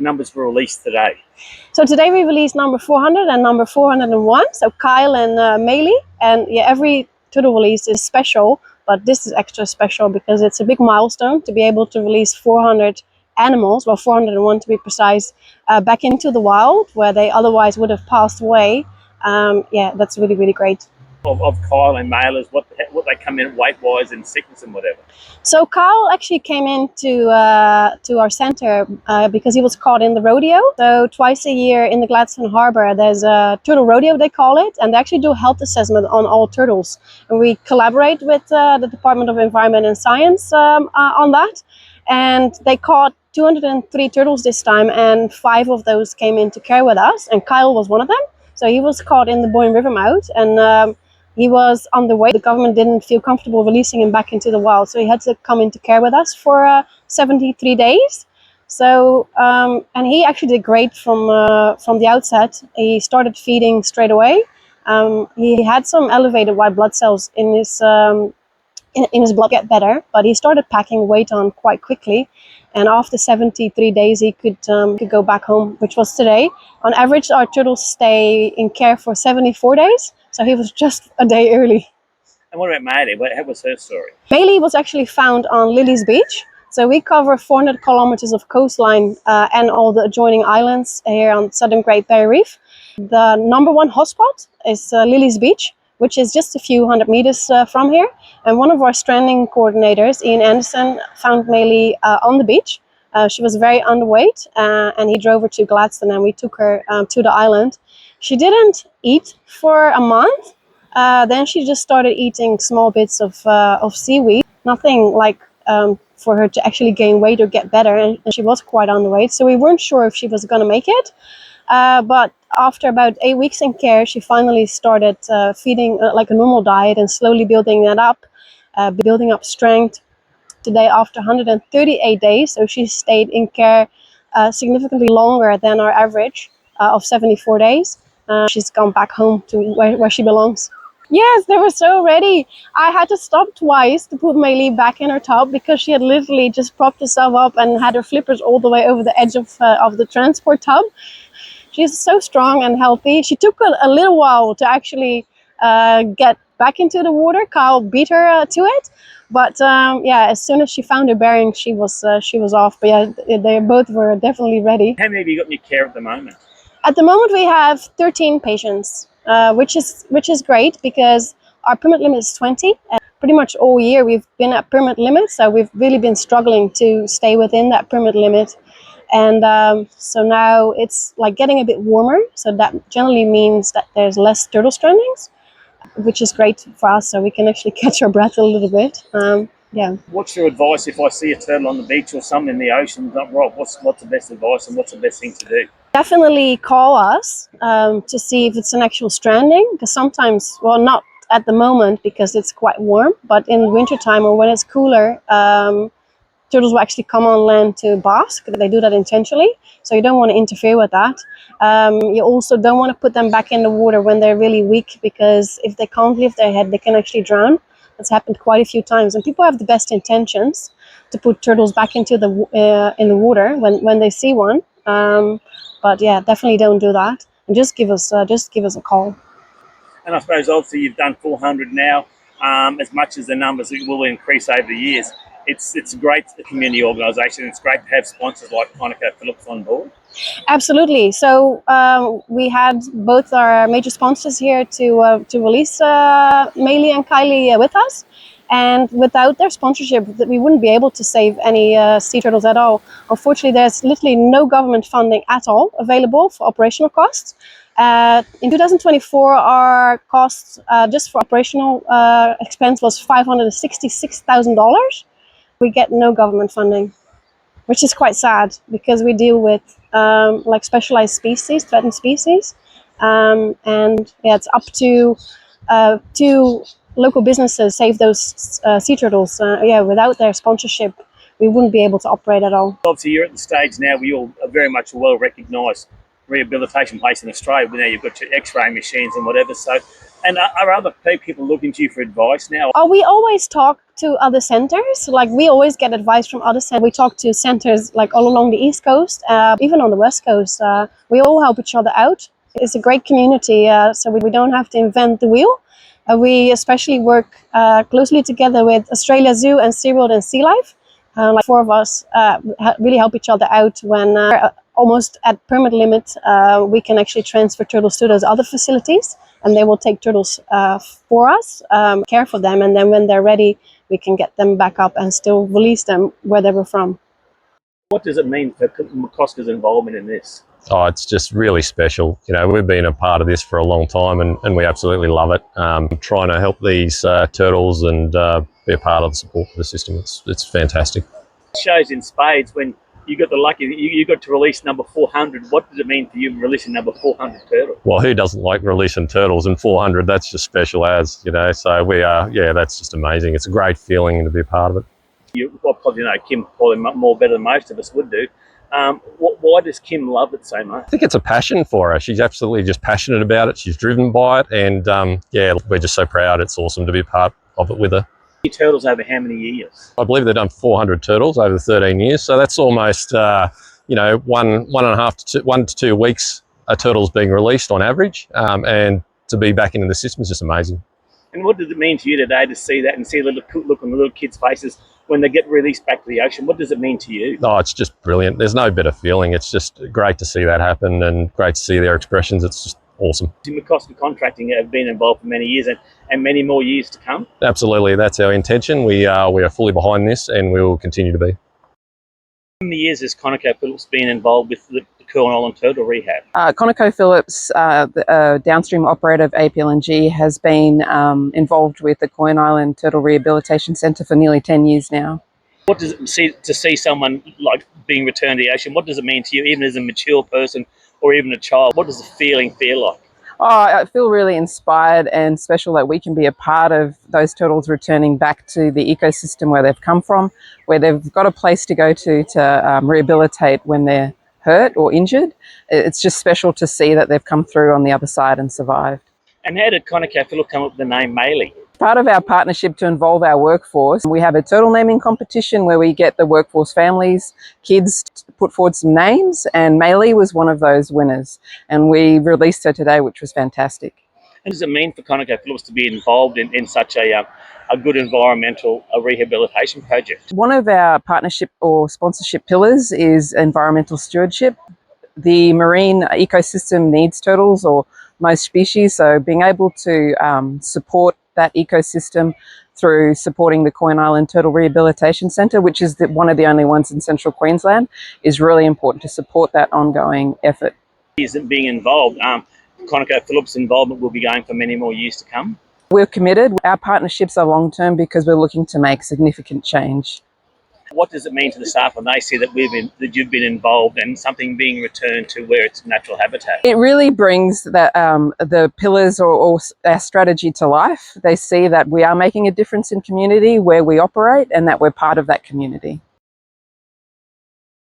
numbers were released today? So today we released number 400 and number 401. So Kyle and Maylee. And yeah, every turtle release is special, but this is extra special because it's a big milestone to be able to release 400 animals, well 401 to be precise, back into the wild where they otherwise would have passed away. Yeah, that's really, really great. Of Kyle and Mailers, what they come in weight-wise and sickness and whatever? So Kyle actually came into to our center because he was caught in the rodeo. So twice a year in the Gladstone Harbor, there's a turtle rodeo, they call it, and they actually do a health assessment on all turtles. And we collaborate with the Department of Environment and Science on that. And they caught 203 turtles this time, and 5 of those came into care with us, and Kyle was one of them. So he was caught in the Boyne River mouth, and he was on the way. The government didn't feel comfortable releasing him back into the wild, so he had to come into care with us for 73 days. So, and he actually did great from the outset. He started feeding straight away. He had some elevated white blood cells in his blood get better, but he started packing weight on quite quickly. And after 73 days, he could go back home, which was today. On average, our turtles stay in care for 74 days. So he was just a day early. And what about Maylee? What was her story? Maylee was actually found on Lily's Beach. So we cover 400 kilometers of coastline and all the adjoining islands here on Southern Great Barrier Reef. The number one hotspot is Lily's Beach, which is just a few hundred meters from here. And one of our stranding coordinators, Ian Anderson, found Maylee on the beach. She was very underweight, and he drove her to Gladstone, and we took her to the island. She didn't eat for a month. Then she just started eating small bits of seaweed. Nothing like for her to actually gain weight or get better, and she was quite underweight. So we weren't sure if she was going to make it. But after about 8 weeks in care, she finally started feeding like a normal diet and slowly building that up, building up strength. Today, after 138 days, so she stayed in care significantly longer than our average of 74 days. She's gone back home to where she belongs. Yes, they were so ready. I had to stop twice to put Maylee back in her tub because she had literally just propped herself up and had her flippers all the way over the edge of the transport tub. She's so strong and healthy. She took a little while to actually get back into the water. Kyle beat her to it. But yeah, as soon as she found her bearings, she was off. But yeah, they both were definitely ready. How many have you got in your care at the moment? At the moment, we have 13 patients, which is great because our permit limit is 20. And pretty much all year we've been at permit limit, so we've really been struggling to stay within that permit limit. And so now it's like getting a bit warmer, so that generally means that there's less turtle strandings, which is great for us, so we can actually catch our breath a little bit. Yeah. What's your advice if I see a turtle on the beach or something in the ocean? Rob, what's the best advice and what's the best thing to do? Definitely call us to see if it's an actual stranding, because sometimes, well, not at the moment because it's quite warm, but in wintertime or when it's cooler, turtles will actually come on land to bask. They do that intentionally, so you don't want to interfere with that. You also don't want to put them back in the water when they're really weak, because if they can't lift their head, they can actually drown. That's happened quite a few times, and people have the best intentions to put turtles back into in the water when they see one. But yeah, definitely don't do that, and just give us a call. And I suppose obviously you've done 400 now. As much as the numbers will increase over the years, it's a great community organisation. It's great to have sponsors like ConocoPhillips on board. Absolutely. So we had both our major sponsors here to release Maylee and Kylie with us. And without their sponsorship, we wouldn't be able to save any sea turtles at all. Unfortunately, there's literally no government funding at all available for operational costs. In 2024, our costs just for operational expense was $566,000. We get no government funding, which is quite sad because we deal with like specialized species, threatened species. And yeah, it's up to local businesses save those sea turtles. Yeah, without their sponsorship, we wouldn't be able to operate at all. Obviously, you're at the stage now where you're very much a well-recognised rehabilitation place in Australia. Now you've got your X-ray machines and whatever. So, And are other people looking to you for advice now? We always talk to other centers. Like we always get advice from other centers. We talk to centers like all along the East Coast, even on the West Coast. We all help each other out. It's a great community, so we don't have to invent the wheel. We especially work closely together with Australia Zoo and SeaWorld and Sea Life. Like four of us really help each other out when almost at permit limit, we can actually transfer turtles to those other facilities, and they will take turtles for us, care for them, and then when they're ready, we can get them back up and still release them where they were from. What does it mean for McCosker's involvement in this? Oh, it's just really special. You know, we've been a part of this for a long time and we absolutely love it. Trying to help these turtles and be a part of the support for the system. It's fantastic. It shows in spades when you got the lucky, you got to release number 400. What does it mean for you releasing number 400 turtle? Well, who doesn't like releasing turtles? And 400, that's just special as, you know. So we are, yeah, that's just amazing. It's a great feeling to be a part of it. You probably know Kim probably more better than most of us would do. Why does Kim love it so much? I think it's a passion for her. She's absolutely just passionate about it. She's driven by it. And yeah, we're just so proud. It's awesome to be a part of it with her. Turtles over how many years? I believe they've done 400 turtles over the 13 years. So that's almost, you know, one to 2 weeks a turtle's being released on average. And to be back into the system is just amazing. And what does it mean to you today to see that and see the look on the little kids' faces when they get released back to the ocean? What does it mean to you? Oh, it's just brilliant. There's no better feeling. It's just great to see that happen and great to see their expressions. It's just awesome. McCosker Contracting have been involved for many years and many more years to come. Absolutely. That's our intention. We are fully behind this and we will continue to be. How many years has ConocoPhillips been involved with the Koolan Island Turtle Rehab? ConocoPhillips, the downstream operator of APLNG, has been involved with the Koolan Island Turtle Rehabilitation Centre for nearly 10 years now. What does it mean to see someone like being returned to the ocean? What does it mean to you, even as a mature person or even a child? What does the feeling feel like? Oh, I feel really inspired and special that we can be a part of those turtles returning back to the ecosystem where they've come from, where they've got a place to go to rehabilitate when they're hurt or injured. It's just special to see that they've come through on the other side and survived. And how did ConocoPhillips come up with the name Maylee? Part of our partnership to involve our workforce, we have a turtle naming competition where we get the workforce families, kids to put forward some names, and Maylee was one of those winners. And we released her today, which was fantastic. What does it mean for ConocoPhillips to be involved in such a good environmental rehabilitation project? One of our partnership or sponsorship pillars is environmental stewardship. The marine ecosystem needs turtles, or most species, so being able to support that ecosystem through supporting the Koolan Island Turtle Rehabilitation Centre, which is one of the only ones in central Queensland, is really important to support that ongoing effort. Isn't being involved, ConocoPhillips' involvement will be going for many more years to come. We're committed. Our partnerships are long-term because we're looking to make significant change. What does it mean to the staff when they see that you've been involved and something being returned to where it's natural habitat? It really brings the pillars or our strategy to life. They see that we are making a difference in community where we operate and that we're part of that community.